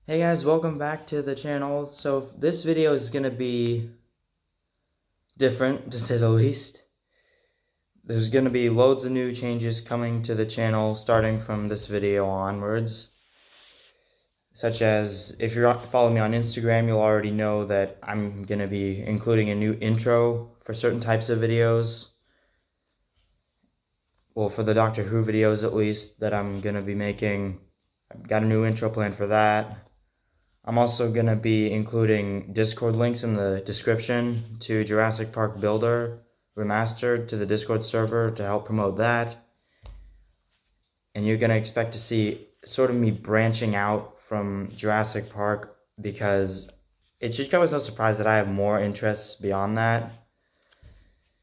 Hey guys, welcome back to the channel. So this video is going to be different, to say the least. There's going to be loads of new changes coming to the channel starting from this video onwards. Such as, if you're following me on Instagram, you'll already know that I'm going to be including a new intro for certain types of videos. Well, for the Doctor Who videos at least, that I'm going to be making. I've got a new intro planned for that. I'm also going to be including Discord links in the description to Jurassic Park Builder Remastered to the Discord server to help promote that. And you're going to expect to see sort of me branching out from Jurassic Park because it should come as no surprise that I have more interests beyond that.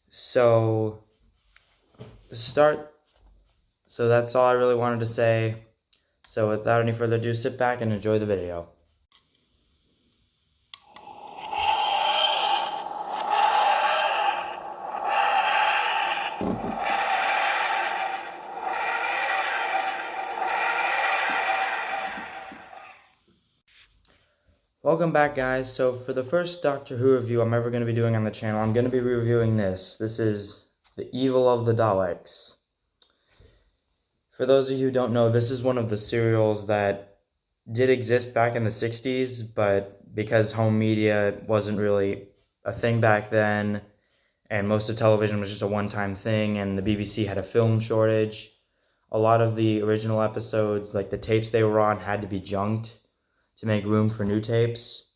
So that's all I really wanted to say. So without any further ado, sit back and enjoy the video. Welcome back, guys. So for the first Doctor Who review I'm ever going to be doing on the channel, I'm going to be reviewing this. This is The Evil of the Daleks. For those of you who don't know, this is one of the serials that did exist back in the 60s, but because home media wasn't really a thing back then, and most of television was just a one-time thing, and the BBC had a film shortage, a lot of the original episodes, like the tapes they were on, had to be junked to make room for new tapes.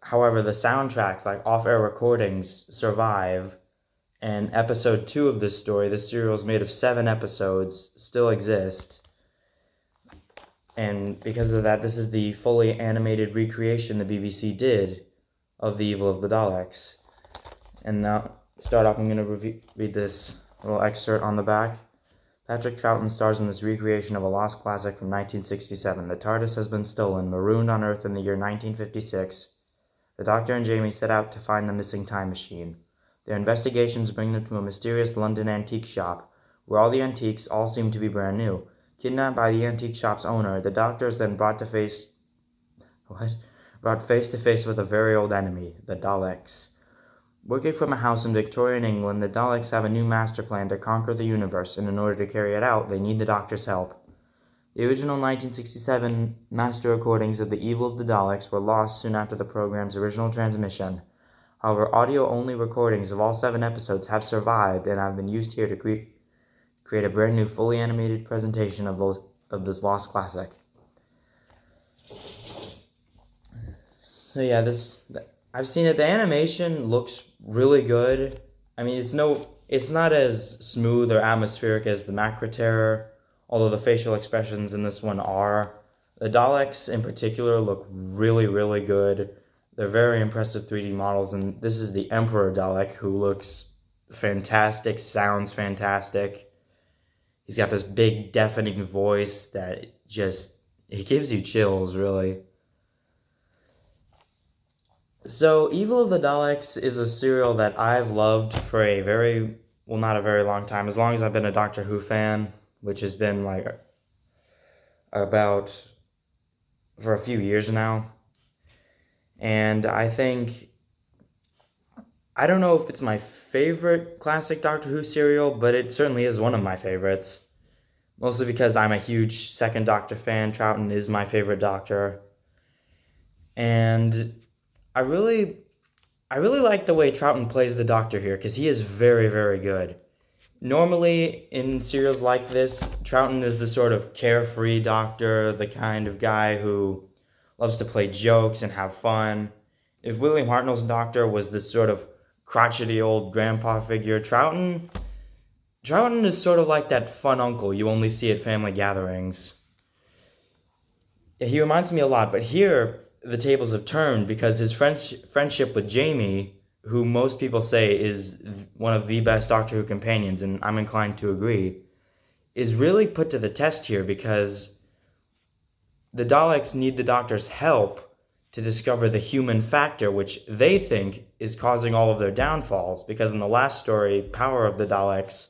However, the soundtracks, like off-air recordings, survive, and episode 2 of this story, this serial is made of 7 episodes, still exist. And because of that, this is the fully animated recreation the BBC did of The Evil of the Daleks. And now, to start off, I'm going to read this little excerpt on the back. Patrick Troughton stars in this recreation of a lost classic from 1967. The TARDIS has been stolen, marooned on Earth in the year 1956. The Doctor and Jamie set out to find the missing time machine. Their investigations bring them to a mysterious London antique shop, where all the antiques all seem to be brand new. Kidnapped by the antique shop's owner, the Doctor is then brought face to face with a very old enemy, the Daleks. Working from a house in Victorian England, the Daleks have a new master plan to conquer the universe, and in order to carry it out, they need the Doctor's help. The original 1967 master recordings of The Evil of the Daleks were lost soon after the program's original transmission. However, audio-only recordings of all 7 episodes have survived and have been used here to create a brand new, fully animated presentation of this lost classic. So yeah, I've seen it. The animation looks really good. I mean, it's not as smooth or atmospheric as the Macra Terror, although the facial expressions in this one are. The Daleks in particular look really, really good. They're very impressive 3D models, and this is the Emperor Dalek, who looks fantastic, sounds fantastic. He's got this big, deafening voice that it gives you chills, really. So, Evil of the Daleks is a serial that I've loved for not a very long time, as long as I've been a Doctor Who fan, which has been for a few years now. And I don't know if it's my favorite classic Doctor Who serial, but it certainly is one of my favorites. Mostly because I'm a huge second Doctor fan. Troughton is my favorite Doctor. And I really like the way Troughton plays the Doctor here, because he is very, very good. Normally, in serials like this, Troughton is the sort of carefree Doctor, the kind of guy who loves to play jokes and have fun. If William Hartnell's Doctor was this sort of crotchety old grandpa figure, Troughton is sort of like that fun uncle you only see at family gatherings. He reminds me a lot, but here the tables have turned because his friendship with Jamie, who most people say is one of the best Doctor Who companions, and I'm inclined to agree, is really put to the test here because the Daleks need the Doctor's help to discover the human factor, which they think is causing all of their downfalls, because in the last story, Power of the Daleks,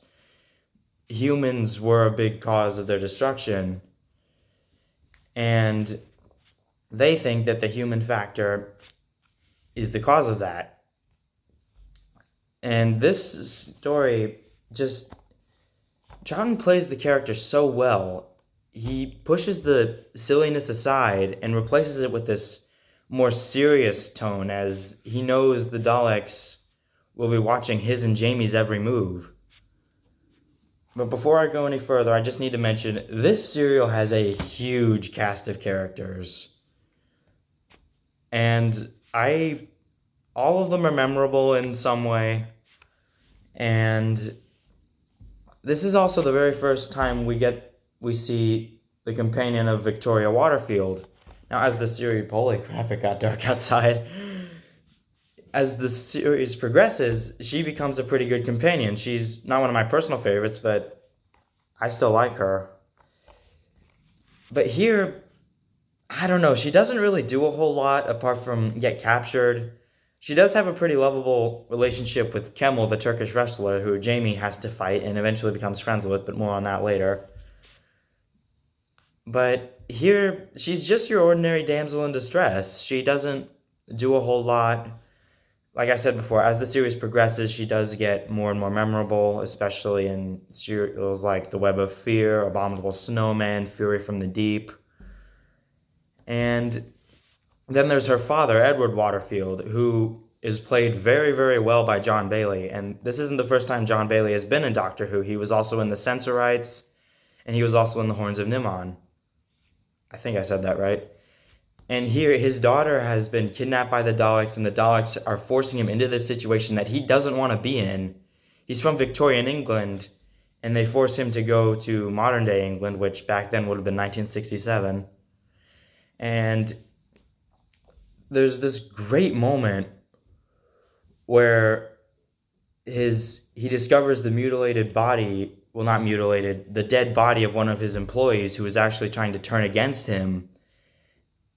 humans were a big cause of their destruction. And they think that the human factor is the cause of that. And this story just... Troughton plays the character so well. He pushes the silliness aside and replaces it with this more serious tone, as he knows the Daleks will be watching his and Jamie's every move. But before I go any further, I just need to mention, this serial has a huge cast of characters. And all of them are memorable in some way. And this is also the very first time we see the companion of Victoria Waterfield. Now, as the series... Holy crap, it got dark outside. As the series progresses, she becomes a pretty good companion. She's not one of my personal favorites, but I still like her. But here, I don't know, she doesn't really do a whole lot apart from get captured. She does have a pretty lovable relationship with Kemal, the Turkish wrestler, who Jamie has to fight and eventually becomes friends with, but more on that later. But here, she's just your ordinary damsel in distress. She doesn't do a whole lot. Like I said before, as the series progresses, she does get more and more memorable, especially in serials like The Web of Fear, Abominable Snowman, Fury from the Deep. And then there's her father, Edward Waterfield, who is played very, very well by John Bailey. And this isn't the first time John Bailey has been in Doctor Who. He was also in The Censorites, and he was also in The Horns of Nimon. I think I said that right. And here, his daughter has been kidnapped by the Daleks, and the Daleks are forcing him into this situation that he doesn't want to be in. He's from Victorian England, and they force him to go to modern-day England, which back then would have been 1967. And there's this great moment where he discovers the mutilated body... Well, not mutilated, the dead body of one of his employees who was actually trying to turn against him.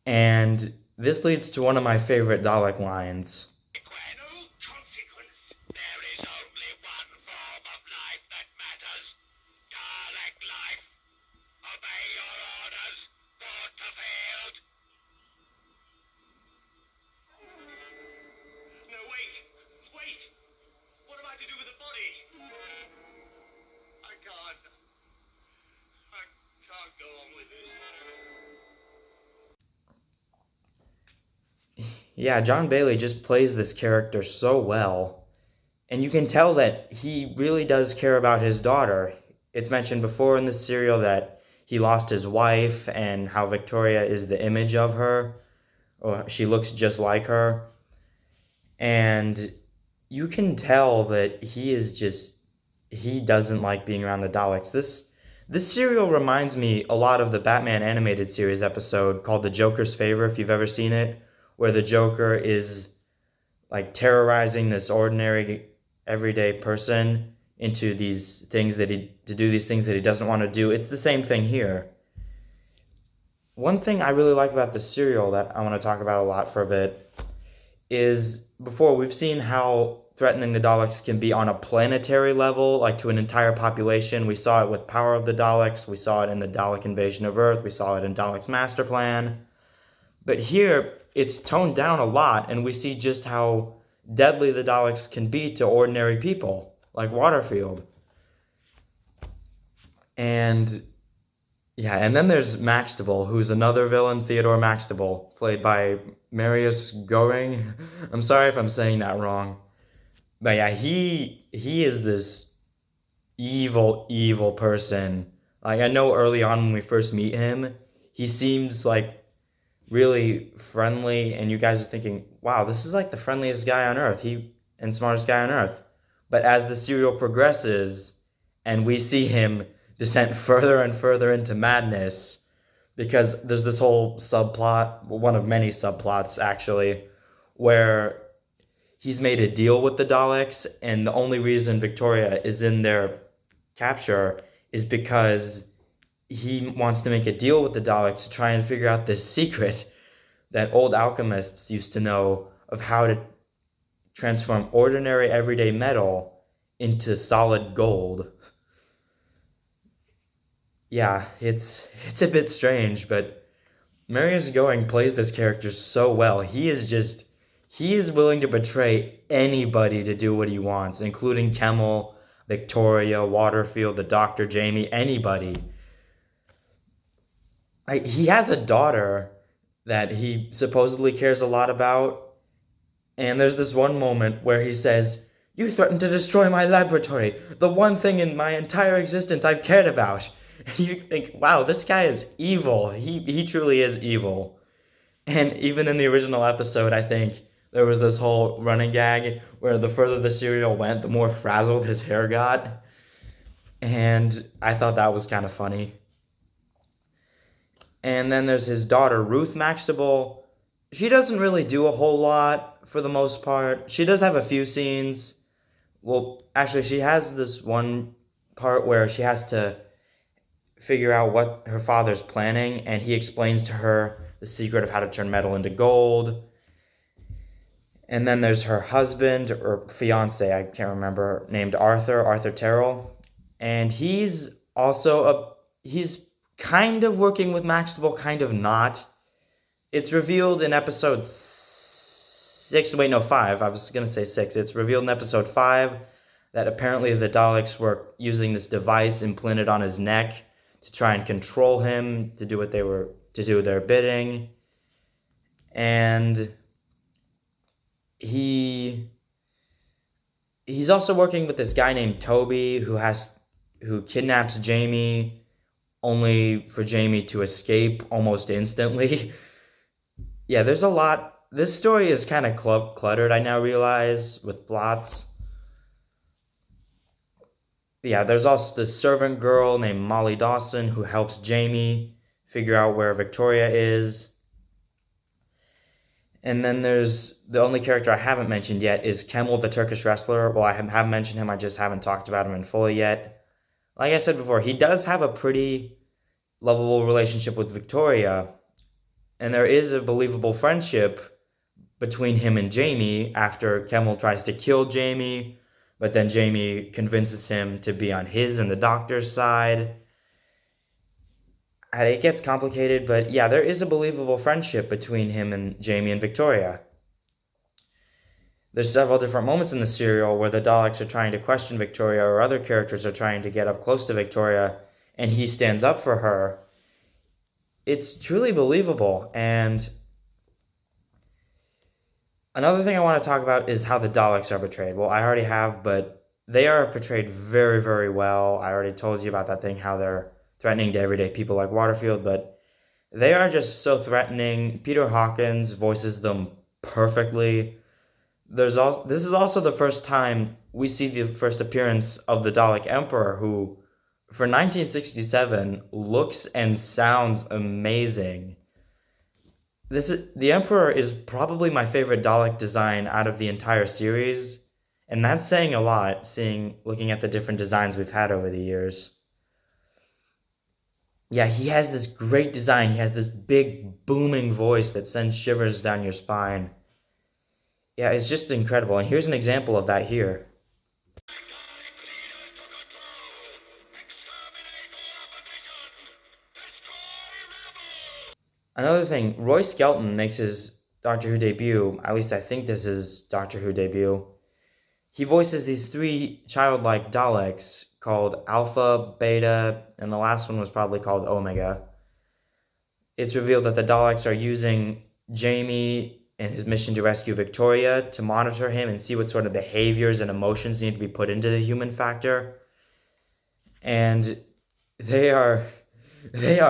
And this leads to one of my favorite Dalek lines. Consequence. There is only one form of life that matters. Dalek life. Obey your orders. Waterfield. No, wait. Wait. What am I to do with the body? I can't go on with this. Yeah, John Bailey just plays this character so well. And you can tell that he really does care about his daughter. It's mentioned before in the serial that he lost his wife and how Victoria is the image of her. Or she looks just like her. And you can tell that he doesn't like being around the Daleks. This serial reminds me a lot of the Batman animated series episode called The Joker's Favor, if you've ever seen it, where the Joker is like terrorizing this ordinary, everyday person into these things to do these things that he doesn't want to do. It's the same thing here. One thing I really like about the serial that I want to talk about a lot for a bit is, before, we've seen how threatening the Daleks can be on a planetary level, like to an entire population. We saw it with Power of the Daleks. We saw it in the Dalek Invasion of Earth. We saw it in Dalek's Master Plan. But here, it's toned down a lot, and we see just how deadly the Daleks can be to ordinary people, like Waterfield. And yeah, and then there's Maxtable, who's another villain, Theodore Maxtable, played by Marius Goring. I'm sorry if I'm saying that wrong. But yeah, he is this evil person. Like, I know early on when we first meet him, he seems like really friendly, and you guys are thinking, wow, this is like the friendliest guy on Earth, and smartest guy on Earth. But as the serial progresses, and we see him descend further and further into madness, because there's this whole subplot, one of many subplots actually, where he's made a deal with the Daleks, and the only reason Victoria is in their capture is because he wants to make a deal with the Daleks to try and figure out this secret that old alchemists used to know of how to transform ordinary everyday metal into solid gold. Yeah, it's a bit strange, but Marius Going plays this character so well. He is willing to betray anybody to do what he wants, including Kemmel, Victoria, Waterfield, the Doctor, Jamie, anybody. He has a daughter that he supposedly cares a lot about, and there's this one moment where he says, "You threatened to destroy my laboratory, the one thing in my entire existence I've cared about." And you think, wow, this guy is evil. He truly is evil. And even in the original episode, I think there was this whole running gag where the further the cereal went, the more frazzled his hair got. And I thought that was kind of funny. And then there's his daughter, Ruth Maxtable. She doesn't really do a whole lot for the most part. She does have a few scenes. Well, actually, she has this one part where she has to figure out what her father's planning, and he explains to her the secret of how to turn metal into gold. And then there's her husband, or fiance, I can't remember, named Arthur Terrell. And he's he's kind of working with Maxtable, kind of not. It's revealed in episode 6, wait, no, 5, I was going to say 6. It's revealed in episode 5 that apparently the Daleks were using this device implanted on his neck to try and control him, to do their bidding. And he's also working with this guy named Toby who kidnaps Jamie, only for Jamie to escape almost instantly. Yeah, there's a lot. This story is kind of cluttered, I now realize, with plots. Yeah, there's also this servant girl named Molly Dawson who helps Jamie figure out where Victoria is. And then there's the only character I haven't mentioned yet is Kemmel, the Turkish wrestler. Well, I have mentioned him, I just haven't talked about him in full yet. Like I said before, he does have a pretty lovable relationship with Victoria, and there is a believable friendship between him and Jamie after Kemmel tries to kill Jamie, but then Jamie convinces him to be on his and the Doctor's side. It gets complicated, but yeah, there is a believable friendship between him and Jamie and Victoria. There's several different moments in the serial where the Daleks are trying to question Victoria, or other characters are trying to get up close to Victoria, and he stands up for her. It's truly believable. And another thing I want to talk about is how the Daleks are portrayed. Well, I already have, but they are portrayed very, very well. I already told you about that thing, how they're threatening to everyday people like Waterfield, but they are just so threatening. Peter Hawkins voices them perfectly. This is also the first time we see the first appearance of the Dalek Emperor, who, for 1967, looks and sounds amazing. The Emperor is probably my favorite Dalek design out of the entire series, and that's saying a lot, looking at the different designs we've had over the years. Yeah, he has this great design. He has this big, booming voice that sends shivers down your spine. Yeah, it's just incredible. And here's an example of that here. Another thing, Roy Skelton makes his Doctor Who debut. At least I think this is Doctor Who debut. He voices these 3 childlike Daleks called Alpha, Beta, and the last one was probably called Omega. It's revealed that the Daleks are using Jamie and his mission to rescue Victoria to monitor him and see what sort of behaviors and emotions need to be put into the human factor. And they are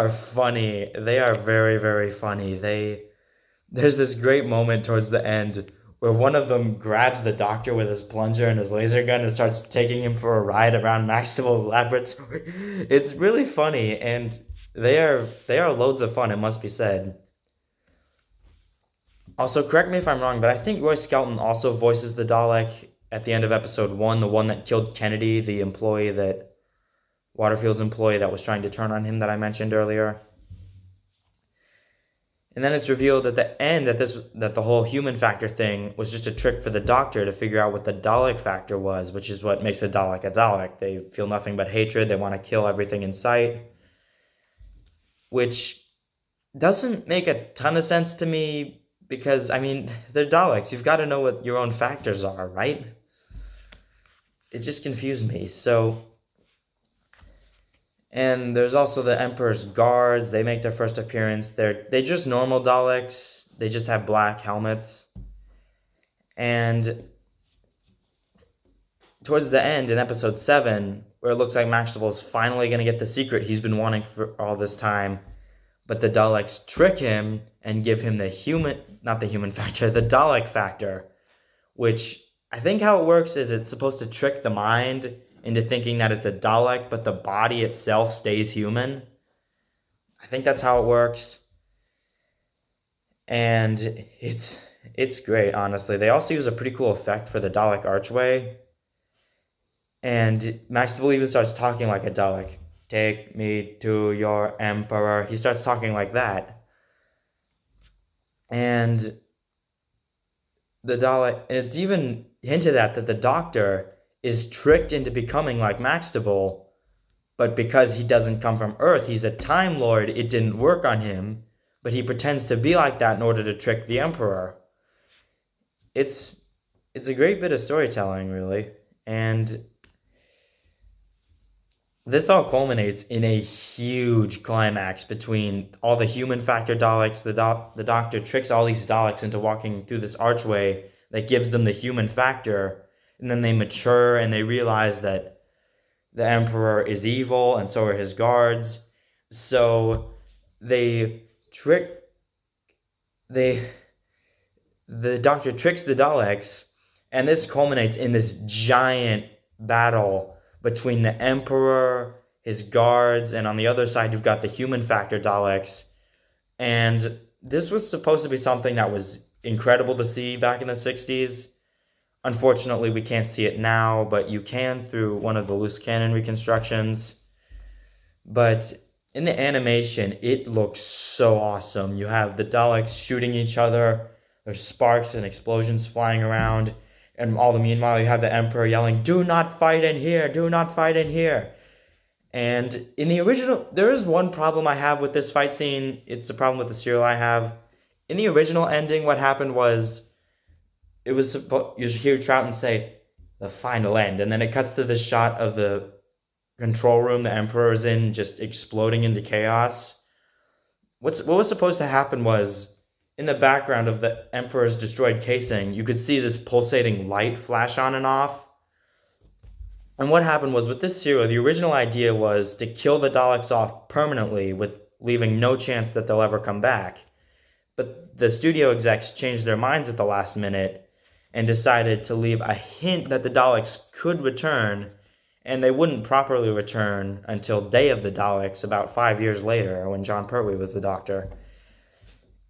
funny. They are very, very funny. There's this great moment towards the end where one of them grabs the Doctor with his plunger and his laser gun and starts taking him for a ride around Maxtable's laboratory. It's really funny, and they are loads of fun, it must be said. Also, correct me if I'm wrong, but I think Roy Skelton also voices the Dalek at the end of episode 1, the one that killed Kennedy, the Waterfield's employee that was trying to turn on him that I mentioned earlier. And then it's revealed at the end that the whole human factor thing was just a trick for the Doctor to figure out what the Dalek factor was, which is what makes a Dalek a Dalek. They feel nothing but hatred. They want to kill everything in sight. Which doesn't make a ton of sense to me because, I mean, they're Daleks. You've got to know what your own factors are, right? It just confused me. So, and there's also the Emperor's guards. They make their first appearance. They just normal Daleks. They just have black helmets. And towards the end in episode 7, where it looks like Maxwell is finally going to get the secret he's been wanting for all this time, but the Daleks trick him and give him the not the human factor, the Dalek factor, which I think how it works is it's supposed to trick the mind into thinking that it's a Dalek, but the body itself stays human. I think that's how it works. And it's great, honestly. They also use a pretty cool effect for the Dalek archway. And Maxwell even starts talking like a Dalek. Take me to your emperor. He starts talking like that. And the Dalek, and it's even hinted at that the Doctor is tricked into becoming like Maxtable, but because he doesn't come from Earth, he's a Time Lord, it didn't work on him, but he pretends to be like that in order to trick the Emperor. It's a great bit of storytelling, really, and this all culminates in a huge climax between all the human factor Daleks. The Doctor tricks all these Daleks into walking through this archway that gives them the human factor, and then they mature and they realize that the Emperor is evil and so are his guards. So the Doctor tricks the Daleks, and this culminates in this giant battle between the Emperor, his guards, and on the other side you've got the human factor Daleks. And this was supposed to be something that was incredible to see back in the 60s. Unfortunately, we can't see it now, but you can through one of the loose cannon reconstructions. But in the animation, it looks so awesome. You have the Daleks shooting each other, there's sparks and explosions flying around, and all the meanwhile, you have the Emperor yelling, "Do not fight in here! Do not fight in here!" And in the original, there is one problem I have with this fight scene. It's a problem with the serial I have. In the original ending, what happened was, you hear Trout say, "The final end," and then it cuts to this shot of the control room the Emperor is in, just exploding into chaos. What was supposed to happen was, in the background of the Emperor's destroyed casing, you could see this pulsating light flash on and off. And what happened was, with this serial, the original idea was to kill the Daleks off permanently, with leaving no chance that they'll ever come back. But the studio execs changed their minds at the last minute and decided to leave a hint that the Daleks could return, and they wouldn't properly return until Day of the Daleks, about 5 years later, when John Pertwee was the Doctor.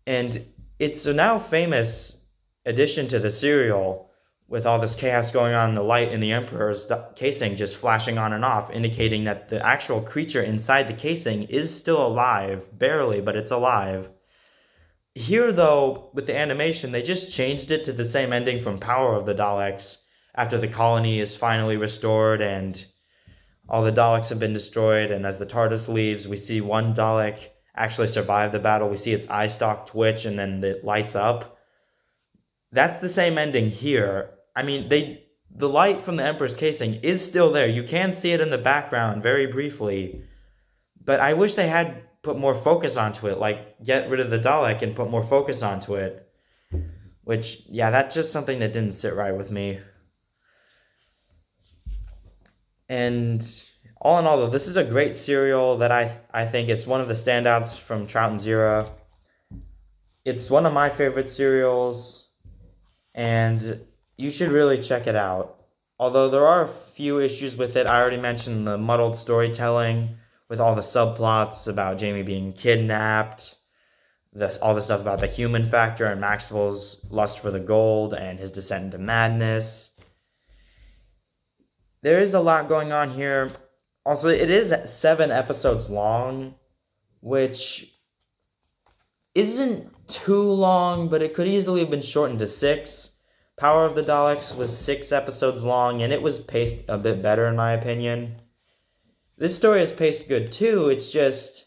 And it's a now famous addition to the serial, with all this chaos going on, the light in the Emperor's casing just flashing on and off, indicating that the actual creature inside the casing is still alive, barely, but it's alive. Here, though, with the animation, they just changed it to the same ending from Power of the Daleks, after the colony is finally restored and all the Daleks have been destroyed, and as the TARDIS leaves, we see one Dalek actually survive the battle. We see its eye stalk twitch and then it lights up. That's the same ending here. I mean, the light from the Emperor's casing is still there. You can see it in the background very briefly, but I wish they had put more focus onto it, like get rid of the Dalek and put more focus onto it. Which, yeah, that's just something that didn't sit right with me. And all in all, though, this is a great serial that I think it's one of the standouts from Troughton's era. It's one of my favorite serials, and you should really check it out. Although there are a few issues with it. I already mentioned the muddled storytelling with all the subplots about Jamie being kidnapped, all the stuff about the human factor and Maxwell's lust for the gold and his descent into madness. There is a lot going on here. Also, it is 7 episodes long, which isn't too long, but it could easily have been shortened to 6. Power of the Daleks was 6 episodes long, and it was paced a bit better in my opinion. This story is paced good too, it's just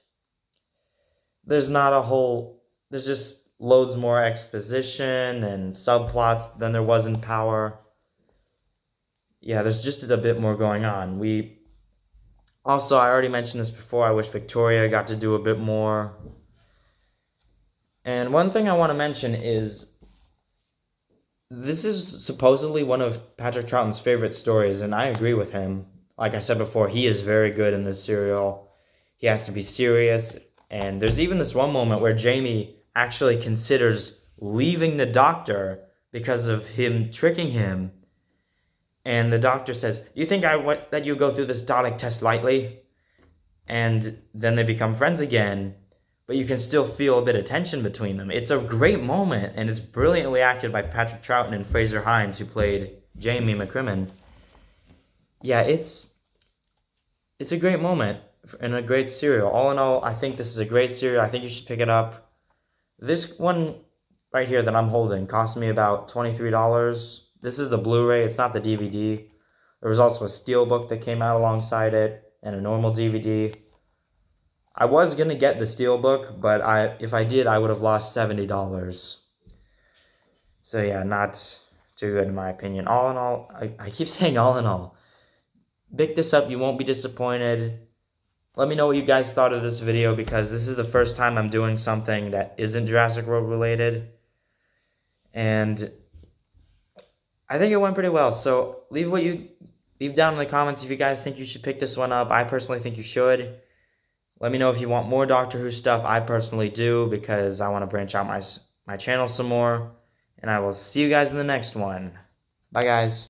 there's not a whole, there's just loads more exposition and subplots than there was in Power. Yeah, there's just a bit more going on. Also, I already mentioned this before, I wish Victoria got to do a bit more. And one thing I want to mention is this is supposedly one of Patrick Troughton's favorite stories, and I agree with him. Like I said before, he is very good in this serial. He has to be serious, and there's even this one moment where Jamie actually considers leaving the doctor because of him tricking him. And the doctor says, "You think I let you go through this Dalek test lightly?" And then they become friends again, but you can still feel a bit of tension between them. It's a great moment, and it's brilliantly acted by Patrick Troughton and Fraser Hines, who played Jamie McCrimmon. Yeah, it's a great moment and a great serial. All in all, I think this is a great serial. I think you should pick it up. This one right here that I'm holding cost me about $23. This is the Blu-ray, it's not the DVD. There was also a steelbook that came out alongside it, and a normal DVD. I was going to get the steelbook, but if I did, I would have lost $70. So yeah, not too good in my opinion. All in all, I keep saying all in all. Pick this up, you won't be disappointed. Let me know what you guys thought of this video, because this is the first time I'm doing something that isn't Jurassic World related. And I think it went pretty well. So leave down in the comments if you guys think you should pick this one up. I personally think you should. Let me know if you want more Doctor Who stuff. I personally do, because I want to branch out my channel some more. And I will see you guys in the next one. Bye, guys.